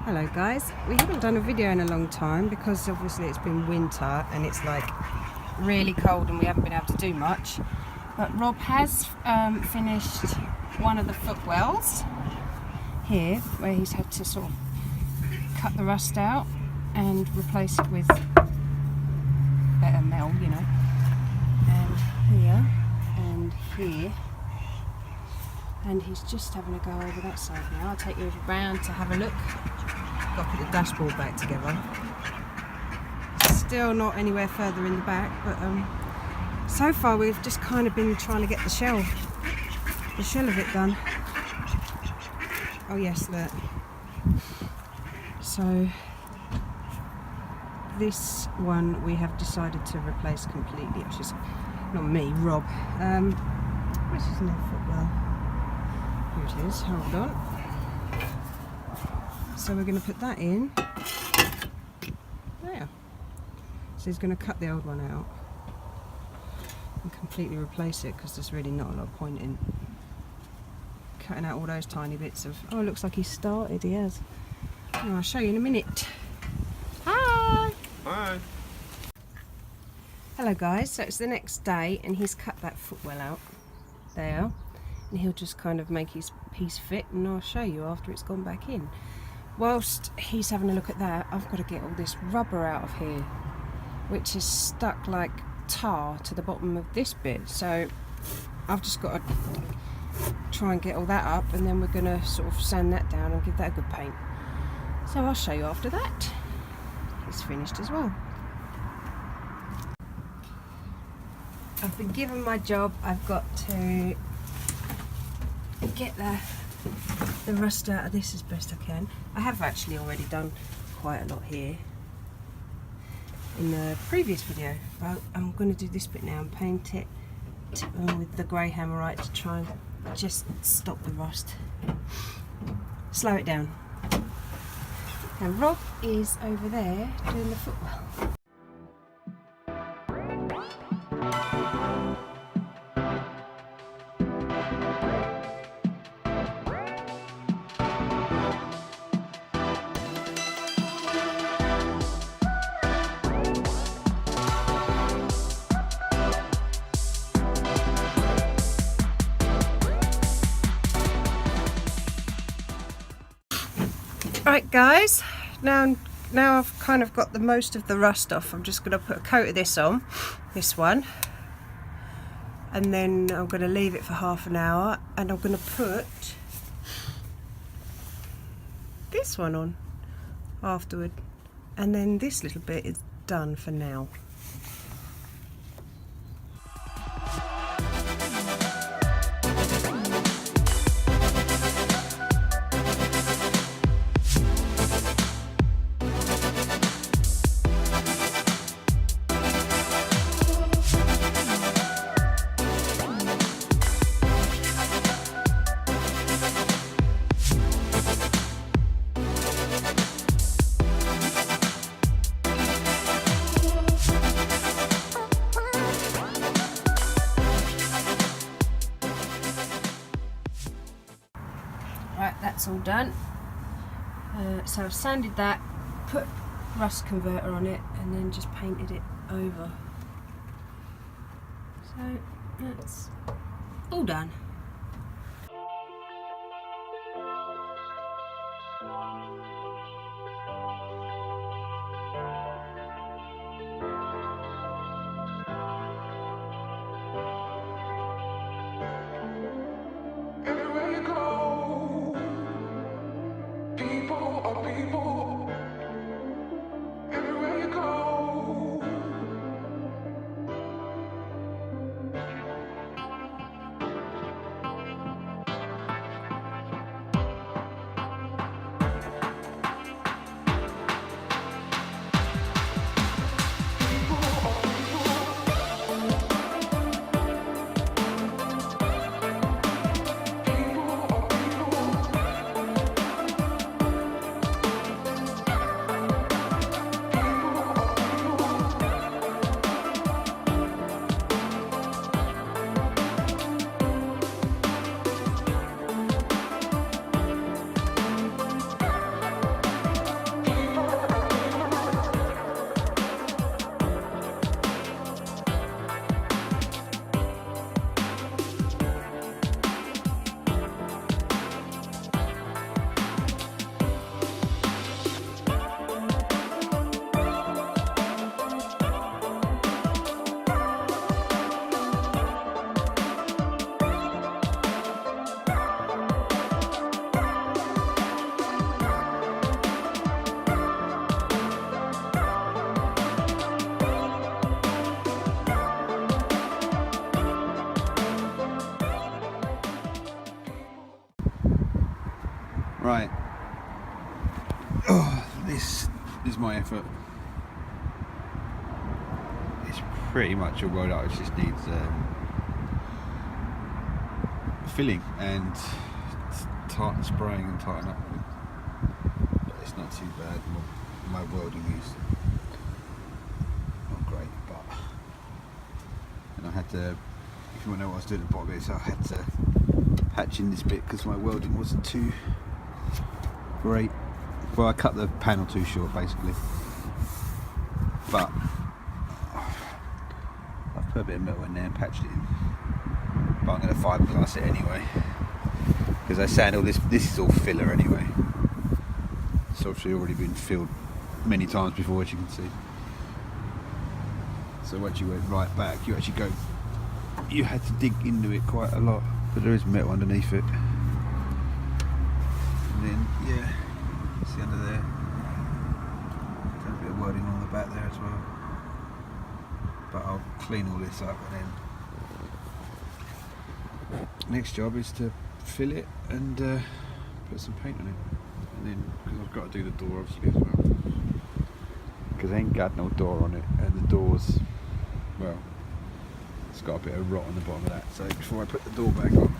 Hello guys, we haven't done a video in a long time because obviously it's been winter and it's like really cold and we haven't been able to do much. But Rob has finished one of the footwells here where he's had to sort of cut the rust out and replace it with better metal, you know. And here and here. And he's just having a go over that side now. I'll take you around to have a look. Got to put the dashboard back together. Still not anywhere further in the back, but so far we've just kind of been trying to get the shell of it done. Oh yes, look. So this one we have decided to replace completely, which is not me, Rob. Which is no Footwell. Here it is, hold on. So we're going to put that in there. So he's going to cut the old one out and completely replace it because there's really not a lot of point in cutting out all those tiny bits of... Oh, it looks like he started, he has. Oh, I'll show you in a minute. Hi! Hi! Hello guys, so it's the next day and he's cut that footwell out there. And he'll just kind of make his piece fit and I'll show you after it's gone back in. Whilst he's having a look at that, I've got to get all this rubber out of here, which is stuck like tar to the bottom of this bit. So I've just got to try and get all that up and then we're going to sort of sand that down and give that a good paint. So I'll show you after that. It's finished as well. I've been given my job. I've got to get the rust out of this as best I can. I have actually already done quite a lot here in the previous video, but I'm going to do this bit now and paint it with the grey hammerite to try and just stop the rust, slow it down. And Rob is over there doing the footwell. Right guys, now I've kind of got the most of the rust off. I'm just going to put a coat of this on, this one, and then I'm going to leave it for half an hour and I'm going to put this one on afterward, and then this little bit is done for now. Right, that's all done. So I've sanded that, put rust converter on it, and then just painted it over. So that's all done. Right. Oh, this is my effort. It's pretty much all rolled out. It just needs filling and spraying and tightening up. But it's not too bad. My welding is not great, but and I had to. If you want to know what I was doing at the bottom of it, so I had to patch in this bit because my welding wasn't too great. Well, I cut the panel too short basically, but I've put a bit of metal in there and patched it in. But I'm going to fiberglass it anyway because I sand all this. This is all filler anyway. It's obviously already been filled many times before, as you can see. So once you went right back, you actually go. You had to dig into it quite a lot, but there is metal underneath it. And then, yeah, see under there. Got a bit of wording on the back there as well. But I'll clean all this up, and then next job is to fill it and put some paint on it. And then, because I've got to do the door obviously as well. Because I ain't got no door on it, and the doors, well, it's got a bit of rot on the bottom of that. So before I put the door back on,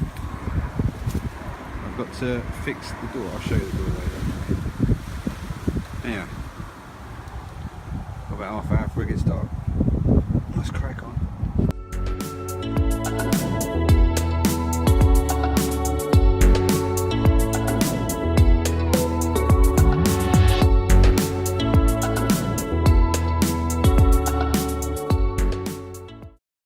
I've got to fix the door. I'll show you the door later. Yeah. About half hour before it gets dark.